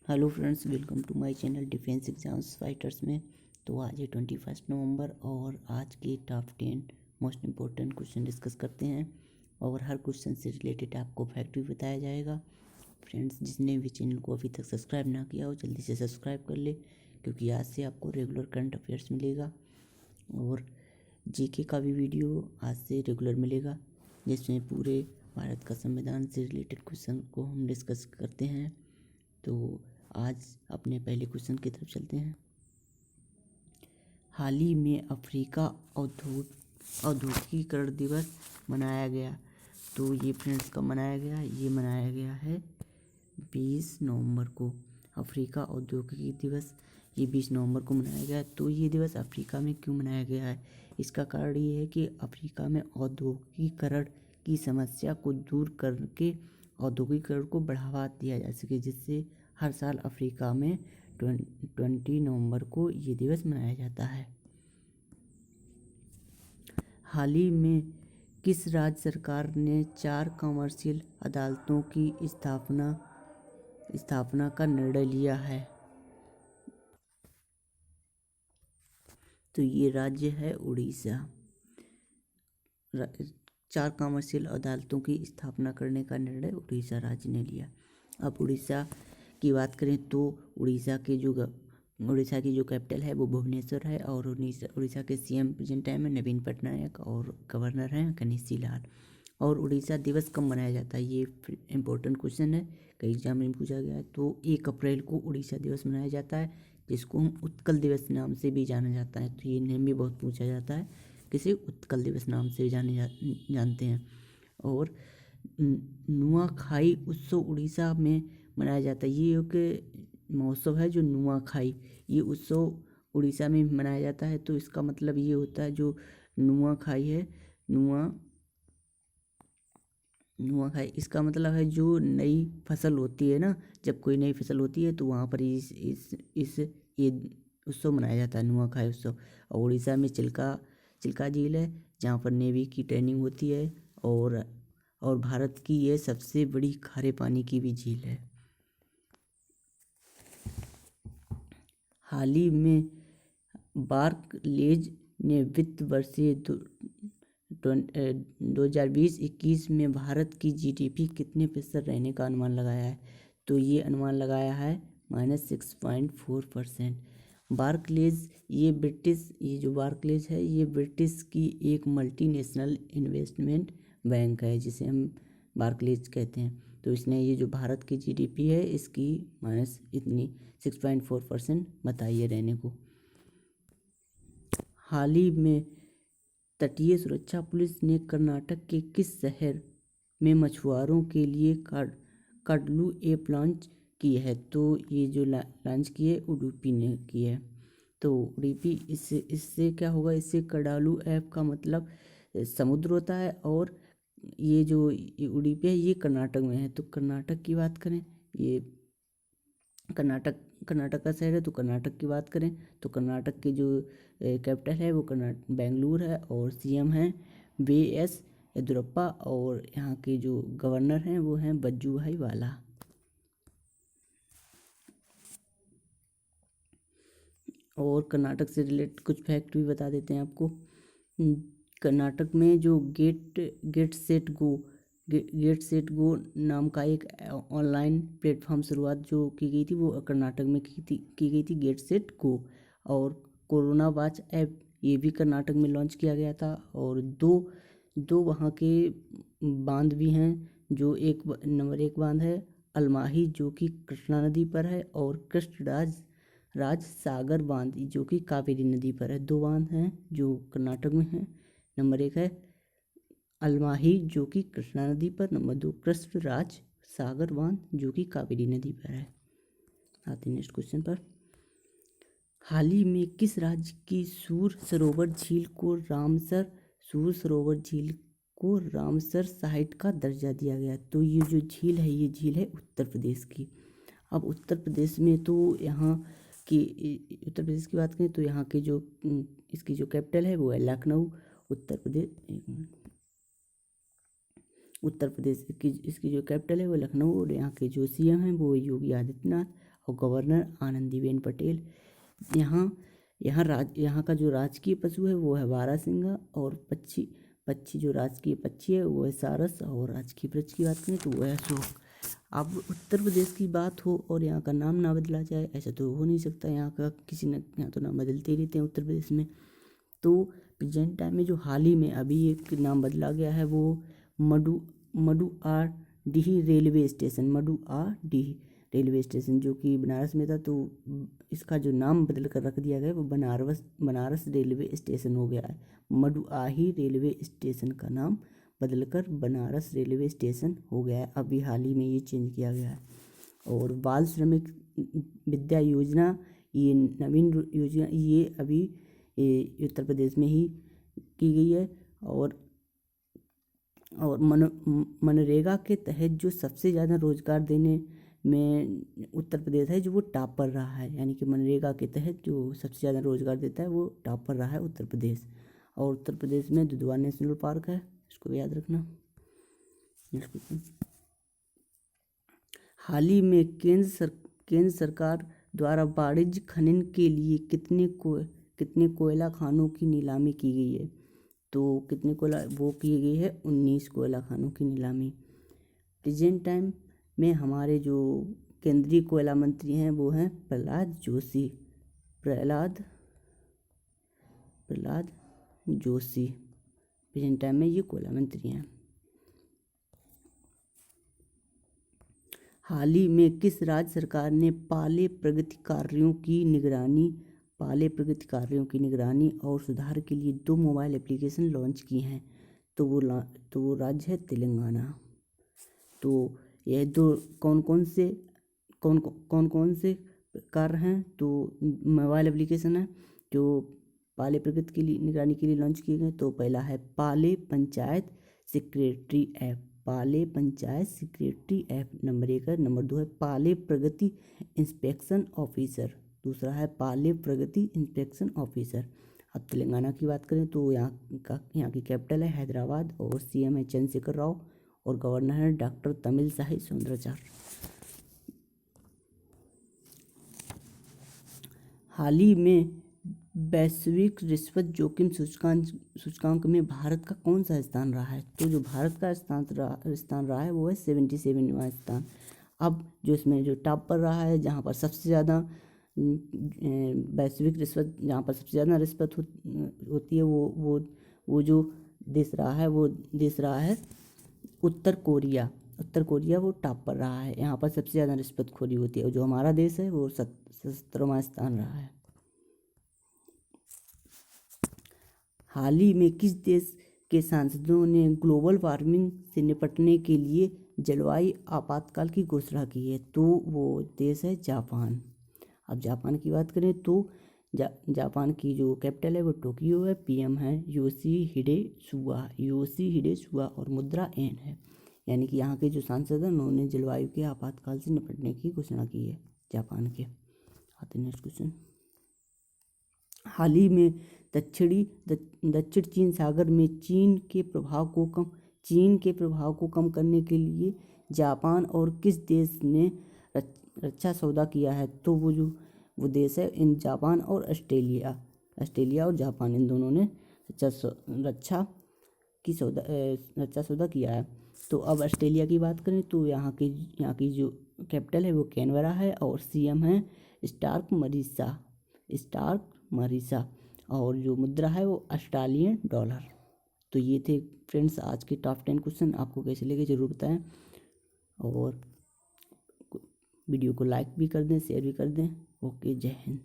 Hello friends, welcome to my channel defence exams fighters में। तो आज है 21 नवंबर और आज के top 10 most important question discuss करते हैं और हर क्वेश्चन से रिलेटेड आपको फैक्ट भी बताया जाएगा। फ्रेंड्स, जिसने भी चैनल को अभी तक सब्सक्राइब ना किया हो जल्दी से सब्सक्राइब कर ले, क्योंकि आज से आपको रेगुलर करंट अफेयर्स मिलेगा और जीके का भी वीडियो आज से रेगुलर मिलेगा, जिसमें पूरे भारत का संविधान से रिलेटेड क्वेश्चन को हम डिस्कस करते हैं। तो आज अपने पहले क्वेश्चन की तरफ चलते हैं। हाल ही में अफ्रीका औद्योगिकीकरण दिवस मनाया गया। तो ये फ्रेंड्स कब मनाया गया? ये मनाया गया है 20 नवंबर को। अफ्रीका औद्योगिक दिवस ये 20 नवंबर को मनाया गया। तो ये दिवस अफ्रीका में क्यों मनाया गया है? इसका कारण ये है कि अफ्रीका में औद्योगिकीकरण की समस्या को दूर करके औद्योगिकीकरण को बढ़ावा दिया जा सके, जिससे हर साल अफ्रीका में 20 नवंबर को ये दिवस मनाया जाता है। हाल ही में किस राज्य सरकार ने 4 कमर्शियल अदालतों की स्थापना का निर्णय लिया है? तो ये राज्य है उड़ीसा। 4 कमर्शियल अदालतों की स्थापना करने का निर्णय उड़ीसा राज्य ने लिया। अब उड़ीसा की बात करें तो उड़ीसा की जो कैपिटल है वो भुवनेश्वर है और उड़ीसा के सीएम प्रेजेंट टाइम में नवीन पटनायक और गवर्नर हैं गणेशी लाल। और उड़ीसा दिवस कब मनाया जाता है? ये इम्पोर्टेंट क्वेश्चन है, कई एग्जाम में पूछा गया है। तो 1 अप्रैल को उड़ीसा दिवस मनाया जाता है, जिसको हम उत्कल दिवस नाम से भी जाना जाता है। तो ये नेम भी बहुत पूछा जाता है, किसे उत्कल दिवस नाम से जानते हैं। और नुआखाई उत्सव उड़ीसा में मनाया जाता है। ये एक महोत्सव है जो नुआखाई, ये उत्सव उड़ीसा में मनाया जाता है। तो इसका मतलब ये होता है, जो नुआखाई है, नुआखाई इसका मतलब है जो नई फसल होती है ना, जब कोई नई फसल होती है तो वहाँ पर ये उत्सव मनाया जाता है, नुआखाई उत्सव। और उड़ीसा में चिल्का झील है, जहाँ पर नेवी की ट्रेनिंग होती है और भारत की ये सबसे बड़ी खारे पानी की भी झील है। हाल ही में बार्कलेज ने वित्त वर्ष 2020-21 में भारत की जीडीपी कितने प्रतिशत रहने का अनुमान लगाया है? तो ये अनुमान लगाया है -6.4%। बार्कलेज ये जो बार्कलेज है ये ब्रिटिश की एक मल्टीनेशनल इन्वेस्टमेंट बैंक है, जिसे हम बार्कलेज कहते हैं। तो इसने ये जो भारत की जीडीपी है इसकी -6.4% बताई है रहने को। हाल ही में तटीय सुरक्षा पुलिस ने कर्नाटक के किस शहर में मछुआरों के लिए काडलू ऐप लॉन्च की है? तो ये जो लॉन्च की है उडुपी ने की है। तो उडुपी इससे क्या होगा? इससे कडालू ऐप का मतलब समुद्र होता है, और ये जो उडुपी है ये कर्नाटक में है। तो कर्नाटक की बात करें, ये कर्नाटक का शहर है। तो कर्नाटक की बात करें तो कर्नाटक की जो कैपिटल है वो बेंगलुरु है और सीएम हैं BS येदियुरप्पा, और यहाँ के जो गवर्नर हैं वो हैं वजुभाई वाला। और कर्नाटक से रिलेटेड कुछ फैक्ट भी बता देते हैं आपको। कर्नाटक में जो गेट सेट गो नाम का एक ऑनलाइन प्लेटफॉर्म शुरुआत जो की गई थी वो कर्नाटक में की गई थी, गेट सेट गो। और कोरोना वॉच ऐप ये भी कर्नाटक में लॉन्च किया गया था। और दो वहाँ के बांध भी हैं, जो नंबर 1 बांध है अलमाही जो कि कृष्णा नदी पर है, और राज सागर बांध जो कि कावेरी नदी पर है। 2 बांध हैं जो कर्नाटक में हैं। नंबर 1 है अलमाही जो कि कृष्णा नदी पर, नंबर 2 कृष्ण राज सागर बांध जो कि कावेरी नदी पर है। आते नेक्स्ट क्वेश्चन पर। हाल ही में किस राज्य की सूर सरोवर झील को रामसर साइट का दर्जा दिया गया? तो ये जो झील है ये झील है उत्तर प्रदेश की। अब उत्तर प्रदेश में तो उत्तर प्रदेश की बात करें तो यहाँ के जो इसकी जो कैपिटल है वो है लखनऊ। उत्तर प्रदेश की इसकी जो कैपिटल है वो लखनऊ, और यहाँ के जो सीएम हैं वो योगी आदित्यनाथ, और गवर्नर आनंदीबेन पटेल। यहाँ का जो राजकीय पशु है वो है बारहसिंगा, और पक्षी जो राजकीय पक्षी है वो है सारस, और राजकीय वृक्ष की बात करें तो वो है अशोक। अब उत्तर प्रदेश की बात हो और यहाँ का नाम ना बदला जाए, ऐसा तो हो नहीं सकता। यहाँ तो नाम बदलते ही रहते हैं उत्तर प्रदेश में। तो प्रेजेंट टाइम में जो हाल ही में अभी एक नाम बदला गया है वो Manduadih railway station, Manduadih railway station जो कि बनारस में था, तो इसका जो नाम बदल कर रख दिया गया है वो बनारस रेलवे स्टेशन हो गया है। मडुआही रेलवे स्टेशन का नाम बदलकर बनारस रेलवे स्टेशन हो गया है, अभी हाल ही में ये चेंज किया गया है। और बाल श्रमिक विद्या योजना, ये नवीन योजना, ये अभी उत्तर प्रदेश में ही की गई है। और मनरेगा के तहत जो सबसे ज़्यादा रोजगार देने में उत्तर प्रदेश है, जो वो टॉप पर रहा है, यानी कि मनरेगा के तहत जो सबसे ज़्यादा रोजगार देता है वो टॉप पर रहा है उत्तर प्रदेश। और उत्तर प्रदेश में दुधवा नेशनल पार्क है, इसको याद रखना। हाल ही में केंद्र सरकार द्वारा वाणिज्य खनन के लिए कितने कोयला खानों की नीलामी की गई है? तो कितने कोयला वो की गई है? 19 कोयला खानों की नीलामी। प्रेजेंट टाइम में हमारे जो केंद्रीय कोयला मंत्री हैं वो हैं प्रहलाद जोशी। प्रेजेंट टाइम में ये कोयला मंत्री हैं। हाल ही में किस राज्य सरकार ने पाले प्रगति कार्यों की निगरानी और सुधार के लिए 2 मोबाइल एप्लीकेशन लॉन्च की हैं? तो वो राज्य है तेलंगाना। तो यह दो कौन कौन से कार्य हैं? तो मोबाइल एप्लीकेशन है जो पाले प्रगति के लिए निगरानी के लिए लॉन्च किए गए। तो पहला है पाले पंचायत सेक्रेटरी ऐप, नंबर 1 है। नंबर 2 है पाले प्रगति इंस्पेक्शन ऑफिसर, दूसरा है पाले प्रगति इंस्पेक्शन ऑफिसर। अब तेलंगाना की बात करें तो यहाँ की कैपिटल है हैदराबाद, और सीएम है चंद्रशेखर राव, और गवर्नर है डॉक्टर तमिलसाई सौंदराचार्य। हाल ही में वैश्विक रिश्वत जोखिम सूचकांक में भारत का कौन सा स्थान रहा है? तो जो भारत का स्थान रहा है वो है 77वां स्थान। अब जो इसमें जो टॉप पर रहा है, जहाँ पर सबसे ज़्यादा वैश्विक रिश्वत, जहाँ पर सबसे ज़्यादा रिश्वत होती है, वो जो देश रहा है उत्तर कोरिया वो टॉप पर रहा है। यहाँ पर सबसे ज़्यादा रिश्वतखोरी होती है। और जो हमारा देश है वो 77वां स्थान रहा है। हाल ही में किस देश के सांसदों ने ग्लोबल वार्मिंग से निपटने के लिए जलवायु आपातकाल की घोषणा की है? तो वो देश है जापान। अब जापान की बात करें तो जापान की जो कैपिटल है वो टोक्यो है, पीएम है योशिहिडे सुगा, और मुद्रा एन है। यानी कि यहाँ के जो सांसद हैं उन्होंने जलवायु के आपातकाल से निपटने की घोषणा की है जापान के। आते नेक्स्ट क्वेश्चन। हाल ही में दक्षिण चीन सागर में चीन के प्रभाव को कम करने के लिए जापान और किस देश ने रक्षा सौदा किया है? तो वो देश है इन जापान और ऑस्ट्रेलिया और जापान, इन दोनों ने रक्षा सौदा किया है। तो अब ऑस्ट्रेलिया की बात करें तो यहाँ की जो कैपिटल है वो कैनबरा है, और सीएम है स्टार्क मरीसा, और जो मुद्रा है वो ऑस्ट्रेलियन डॉलर। तो ये थे फ्रेंड्स आज के टॉप 10 क्वेश्चन। आपको कैसे लगे ज़रूर बताएं, और वीडियो को लाइक भी कर दें, शेयर भी कर दें। ओके, जय हिंद।